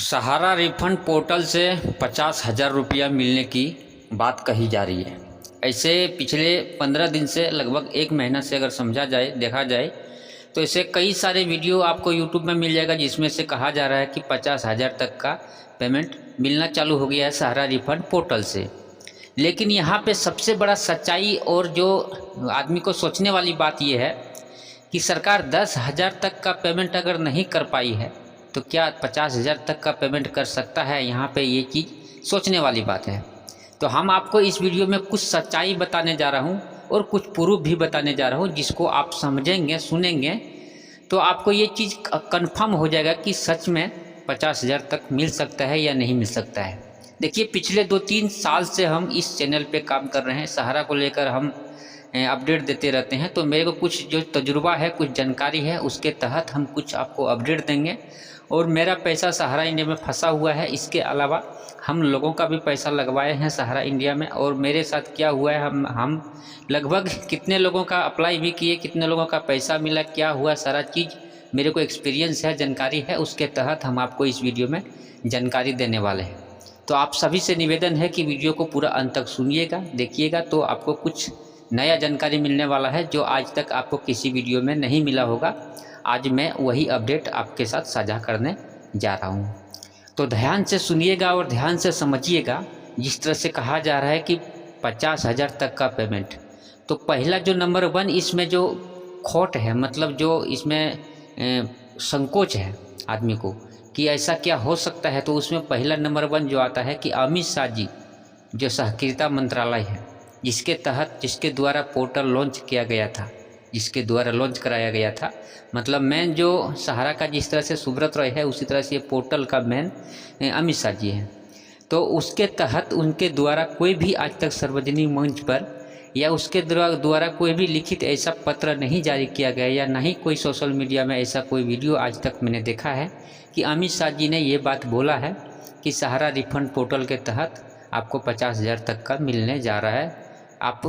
सहारा refund portal से 50,000 रुपया मिलने की बात कही जा रही है। ऐसे पिछले 15 दिन से लगभग एक महीना से अगर समझा जाए देखा जाए तो ऐसे कई सारे वीडियो आपको यूट्यूब में मिल जाएगा जिसमें से कहा जा रहा है कि 50,000 तक का पेमेंट मिलना चालू हो गया है सहारा रिफंड पोर्टल से। लेकिन यहाँ पे सबसे बड़ा सच्चाई और जो आदमी को सोचने वाली बात यह है कि सरकार 10,000 तक का पेमेंट अगर नहीं कर पाई है तो क्या 50,000 तक का पेमेंट कर सकता है। यहाँ पे ये चीज़ सोचने वाली बात है। तो हम आपको इस वीडियो में कुछ सच्चाई बताने जा रहा हूँ और कुछ प्रूफ भी बताने जा रहा हूँ, जिसको आप समझेंगे सुनेंगे तो आपको ये चीज़ कंफर्म हो जाएगा कि सच में 50,000 तक मिल सकता है या नहीं मिल सकता है। देखिए, पिछले 2-3 साल से हम इस चैनल पे काम कर रहे हैं, सहारा को लेकर हम अपडेट देते रहते हैं। तो मेरे को कुछ जो तजुर्बा है, कुछ जानकारी है, उसके तहत हम कुछ आपको अपडेट देंगे। और मेरा पैसा सहारा इंडिया में फंसा हुआ है, इसके अलावा हम लोगों का भी पैसा लगवाए हैं सहारा इंडिया में। और मेरे साथ क्या हुआ है, हम लगभग कितने लोगों का अप्लाई भी किए, कितने लोगों का पैसा मिला, क्या हुआ, सारा चीज़ मेरे को एक्सपीरियंस है, जानकारी है, उसके तहत हम आपको इस वीडियो में जानकारी देने वाले हैं। तो आप सभी से निवेदन है कि वीडियो को पूरा अंत तक सुनिएगा, देखिएगा, तो आपको कुछ नया जानकारी मिलने वाला है जो आज तक आपको किसी वीडियो में नहीं मिला होगा। आज मैं वही अपडेट आपके साथ साझा करने जा रहा हूँ। तो ध्यान से सुनिएगा और ध्यान से समझिएगा। जिस तरह से कहा जा रहा है कि 50,000 तक का पेमेंट, तो पहला जो नंबर 1 इसमें जो खोट है, मतलब जो इसमें संकोच है आदमी को कि ऐसा क्या हो सकता है, तो उसमें पहला नंबर 1 जो आता है कि अमित शाह जी जो सहकारिता मंत्रालय है, जिसके द्वारा पोर्टल लॉन्च किया गया था, जिसके द्वारा लॉन्च कराया गया था, मतलब मेन जो सहारा का जिस तरह से सुब्रत रॉय है, उसी तरह से ये पोर्टल का मेन अमित शाह जी हैं। तो उसके तहत उनके द्वारा कोई भी आज तक सार्वजनिक मंच पर या उसके द्वारा कोई भी लिखित ऐसा पत्र नहीं जारी किया गया, या नहीं कोई सोशल मीडिया में ऐसा कोई वीडियो आज तक मैंने देखा है कि अमित शाह जी ने ये बात बोला है कि सहारा रिफंड पोर्टल के तहत आपको 50,000 तक का मिलने जा रहा है। आप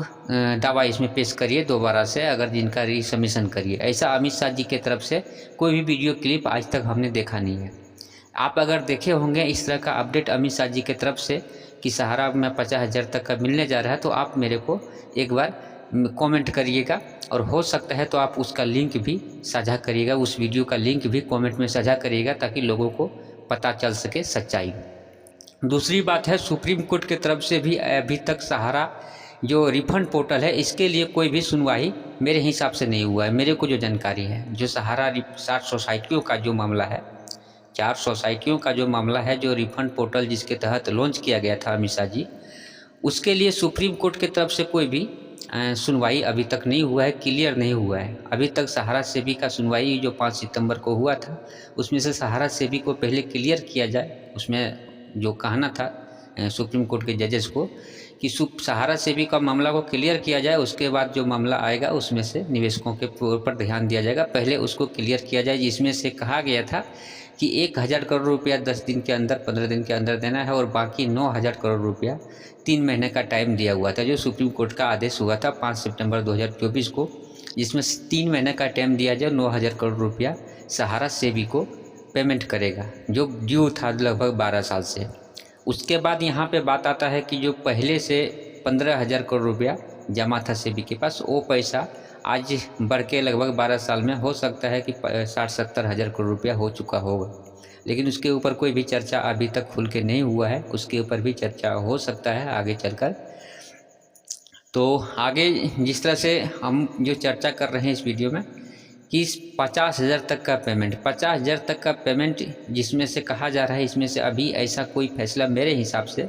दावा इसमें पेश करिए दोबारा से, अगर जिनका रिसबमिशन करिए। ऐसा अमित शाह जी के तरफ से कोई भी वीडियो क्लिप आज तक हमने देखा नहीं है। आप अगर देखे होंगे इस तरह का अपडेट अमित शाह जी के तरफ से कि सहारा में 50,000 तक का मिलने जा रहा है, तो आप मेरे को एक बार कमेंट करिएगा, और हो सकता है तो आप उसका लिंक भी साझा करिएगा, उस वीडियो का लिंक भी कमेंट में साझा करिएगा, ताकि लोगों को पता चल सके सच्चाई। दूसरी बात है, सुप्रीम कोर्ट की तरफ से भी अभी तक सहारा जो रिफंड पोर्टल है, इसके लिए कोई भी सुनवाई मेरे हिसाब से नहीं हुआ है। मेरे को जो जानकारी है, जो सहारा 60 सोसाइटियों का जो मामला है, 4 सोसाइटियों का जो मामला है, जो रिफंड पोर्टल जिसके तहत लॉन्च किया गया था अमित शाह जी, उसके लिए सुप्रीम कोर्ट की तरफ से कोई भी सुनवाई अभी तक नहीं हुआ है, क्लियर नहीं हुआ है। अभी तक सहारा सेबी का सुनवाई जो 5 सितंबर को हुआ था, उसमें से सहारा सेबी को पहले क्लियर किया जाए। उसमें जो कहना था सुप्रीम कोर्ट के जजेस को कि सहारा सेबी का मामला को क्लियर किया जाए, उसके बाद जो मामला आएगा उसमें से निवेशकों के ऊपर ध्यान दिया जाएगा। पहले उसको क्लियर किया जाए, जिसमें से कहा गया था कि 1,000 करोड़ रुपया 10 दिन के अंदर, 15 दिन के अंदर देना है, और बाकी 9,000 करोड़ रुपया 3 महीने का टाइम दिया हुआ था, जो सुप्रीम कोर्ट का आदेश हुआ था 5 सितंबर 2024 को, जिसमें 3 महीने का टाइम दिया जाए। 9,000 करोड़ रुपया सहारा सेबी को पेमेंट करेगा, जो ड्यू था लगभग 12 साल से। उसके बाद यहाँ पे बात आता है कि जो पहले से 15,000 करोड़ रुपया जमा था सेबी के पास, वो पैसा आज बढ़ के लगभग 12 साल में हो सकता है कि 60-70 हज़ार करोड़ रुपया हो चुका होगा। लेकिन उसके ऊपर कोई भी चर्चा अभी तक खुल के नहीं हुआ है, उसके ऊपर भी चर्चा हो सकता है आगे चलकर। तो आगे जिस तरह से हम जो चर्चा कर रहे हैं इस वीडियो में कि 50,000 तक का पेमेंट, 50,000 तक का पेमेंट जिसमें से कहा जा रहा है, इसमें से अभी ऐसा कोई फैसला मेरे हिसाब से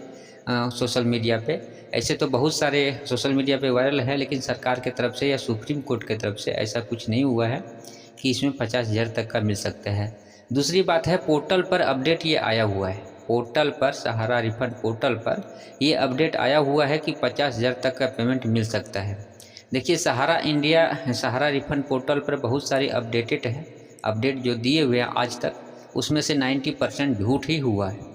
सोशल मीडिया पे, ऐसे तो बहुत सारे सोशल मीडिया पे वायरल है, लेकिन सरकार के तरफ से या सुप्रीम कोर्ट की तरफ से ऐसा कुछ नहीं हुआ है कि इसमें 50,000 तक का मिल सकता है। दूसरी बात है, पोर्टल पर अपडेट ये आया हुआ है, पोर्टल पर, सहारा रिफंड पोर्टल पर ये अपडेट आया हुआ है कि 50,000 तक का पेमेंट मिल सकता है। देखिए, सहारा रिफंड पोर्टल पर बहुत सारी अपडेटेड है, अपडेट जो दिए हुए हैं आज तक, उसमें से 90% झूठ ही हुआ है।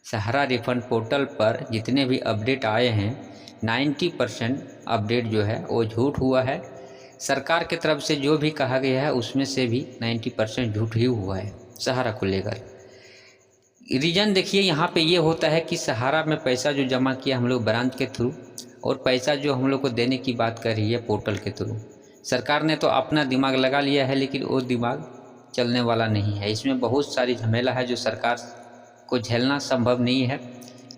सहारा रिफंड पोर्टल पर जितने भी अपडेट आए हैं, 90% अपडेट जो है वो झूठ हुआ है। सरकार की तरफ से जो भी कहा गया है उसमें से भी 90% झूठ ही हुआ है सहारा को लेकर। रीज़न देखिए यहाँ पे ये होता है कि सहारा में पैसा जो जमा किया हम लोग ब्रांच के थ्रू, और पैसा जो हम लोग को देने की बात कर रही है पोर्टल के थ्रू। सरकार ने तो अपना दिमाग लगा लिया है, लेकिन वो दिमाग चलने वाला नहीं है। इसमें बहुत सारी झमेला है जो सरकार को झेलना संभव नहीं है।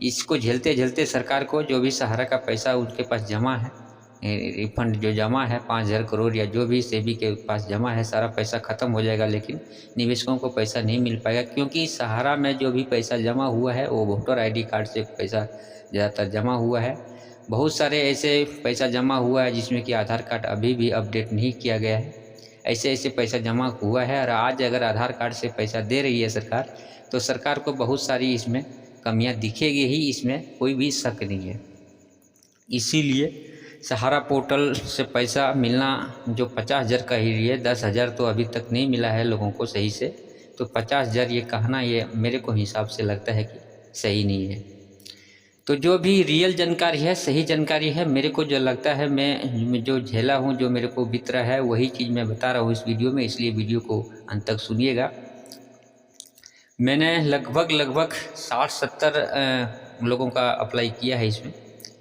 इसको झेलते झेलते सरकार को जो भी सहारा का पैसा उनके पास जमा है, रिफंड जो जमा है 5,000 करोड़ या जो भी सेबी के पास जमा है, सारा पैसा ख़त्म हो जाएगा, लेकिन निवेशकों को पैसा नहीं मिल पाएगा। क्योंकि सहारा में जो भी पैसा जमा हुआ है वो वोटर आईडी कार्ड से पैसा ज़्यादातर जमा हुआ है। बहुत सारे ऐसे पैसा जमा हुआ है जिसमें कि आधार कार्ड अभी भी अपडेट नहीं किया गया है। ऐसे ऐसे पैसा जमा हुआ है, और आज अगर आधार कार्ड से पैसा दे रही है सरकार, तो सरकार को बहुत सारी इसमें कमियां दिखेगी ही, इसमें कोई भी शक नहीं है। इसीलिए सहारा पोर्टल से पैसा मिलना जो 50,000 कह रही है, 10,000 तो अभी तक नहीं मिला है लोगों को सही से, तो 50,000 ये कहना, ये मेरे को हिसाब से लगता है कि सही नहीं है। तो जो भी रियल जानकारी है, सही जानकारी है, मेरे को जो लगता है, मैं जो झेला हूँ, जो मेरे को बीत रहा है, वही चीज़ मैं बता रहा हूँ इस वीडियो में, इसलिए वीडियो को अंत तक सुनिएगा। मैंने लगभग 60-70 लोगों का अप्लाई किया है इसमें,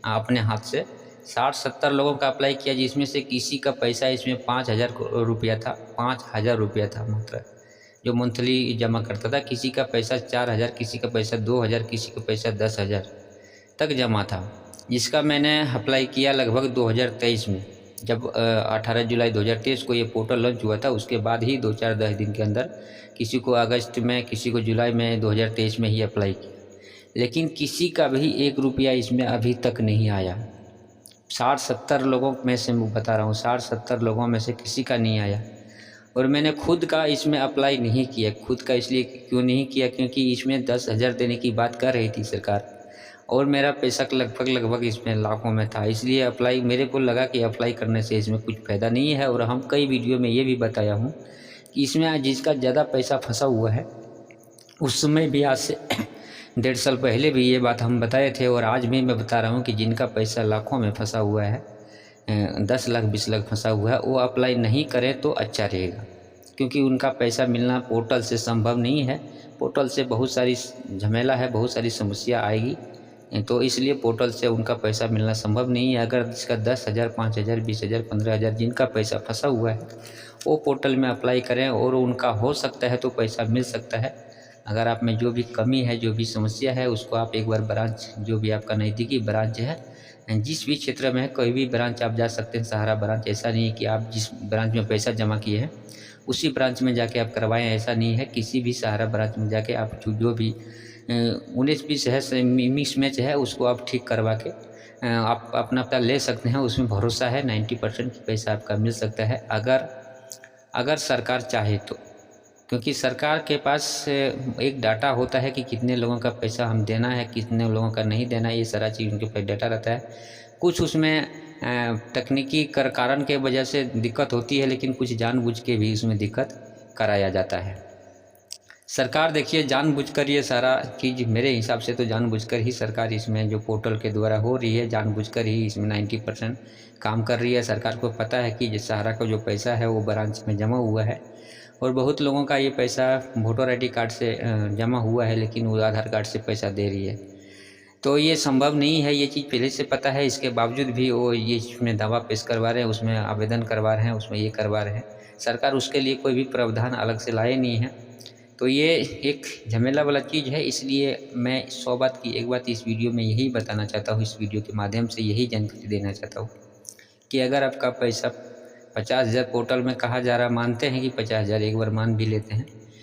अपने हाथ से 60-70 लोगों का अप्लाई किया, जिसमें से किसी का पैसा इसमें 5,000 रुपया था, 5,000 रुपया था मात्र जो मंथली जमा करता था। किसी का पैसा 4,000, किसी का पैसा 2,000, किसी का पैसा 10,000 तक जमा था, जिसका मैंने अप्लाई किया लगभग 2023 में, जब 18 जुलाई 2023 को ये पोर्टल लॉन्च हुआ था। उसके बाद ही 2-4-10 दिन के अंदर, किसी को अगस्त में, किसी को जुलाई में 2023 में ही अप्लाई किया, लेकिन किसी का भी 1 रुपया इसमें अभी तक नहीं आया। 60-70 लोगों में से मैं बता रहा हूँ, 60-70 लोगों में से किसी का नहीं आया। और मैंने खुद का इसमें अप्लाई नहीं किया। खुद का इसलिए क्यों नहीं किया, क्योंकि इसमें 10,000 देने की बात कर रही थी सरकार, और मेरा पैसा लगभग इसमें लाखों में था। इसलिए अप्लाई, मेरे को लगा कि अप्लाई करने से इसमें कुछ फ़ायदा नहीं है। और हम कई वीडियो में ये भी बताया हूँ कि इसमें जिसका ज़्यादा पैसा फंसा हुआ है, उस समय भी आज से 1.5 साल पहले भी ये बात हम बताए थे, और आज भी मैं बता रहा हूँ कि जिनका पैसा लाखों में फंसा हुआ है, 10 लाख 20 लाख फंसा हुआ है, वो अप्लाई नहीं करें तो अच्छा रहेगा। क्योंकि उनका पैसा मिलना पोर्टल से संभव नहीं है। पोर्टल से बहुत सारी झमेला है, बहुत सारी समस्या आएगी, तो इसलिए पोर्टल से उनका पैसा मिलना संभव नहीं है। अगर जिसका 10,000, 5,000, 20,000, 15,000 जिनका पैसा फंसा हुआ है, वो पोर्टल में अप्लाई करें, और उनका हो सकता है तो पैसा मिल सकता है। अगर आप में जो भी कमी है, जो भी समस्या है, उसको आप एक बार ब्रांच, जो भी आपका नज़दीकी ब्रांच है, जिस भी क्षेत्र में है, कोई भी ब्रांच आप जा सकते हैं। सहारा ब्रांच, ऐसा नहीं है कि आप जिस ब्रांच में पैसा जमा किए हैं उसी ब्रांच में जाके आप करवाएं, ऐसा नहीं है। किसी भी सहारा ब्रांच में जाके आप जो भी 19-20 है मिस मैच है, उसको आप ठीक करवा के आप अपना ले सकते हैं। उसमें भरोसा है 90% पैसा आपका मिल सकता है, अगर सरकार चाहे तो। क्योंकि सरकार के पास एक डाटा होता है कि कितने लोगों का पैसा हम देना है, कितने लोगों का नहीं देना है, ये सारा चीज़ उनके पास डाटा रहता है। कुछ उसमें तकनीकी कारण के वजह से दिक्कत होती है, लेकिन कुछ जानबूझ के भी उसमें दिक्कत कराया जाता है। सरकार देखिए जानबूझकर ये सारा चीज़, मेरे हिसाब से तो जानबूझकर ही सरकार इसमें जो पोर्टल के द्वारा हो रही है, जानबूझकर ही इसमें 90% काम कर रही है। सरकार को पता है कि जिस सहारा का जो पैसा है वो ब्रांच में जमा हुआ है, और बहुत लोगों का ये पैसा वोटर आईडी कार्ड से जमा हुआ है, लेकिन वो आधार कार्ड से पैसा दे रही है। तो ये संभव नहीं है, ये चीज़ पहले से पता है। इसके बावजूद भी वो ये इसमें दावा पेश करवा रहे हैं, उसमें आवेदन करवा रहे हैं, उसमें ये करवा रहे हैं। सरकार उसके लिए कोई भी प्रावधान अलग से लाए नहीं है। तो ये एक झमेला वाला चीज़ है। इसलिए मैं 100 बात की एक बात इस वीडियो में यही बताना चाहता हूँ, इस वीडियो के माध्यम से यही जानकारी देना चाहता हूँ कि अगर आपका पैसा 50,000 पोर्टल में कहा जा रहा, मानते हैं कि 50,000 एक बार मान भी लेते हैं,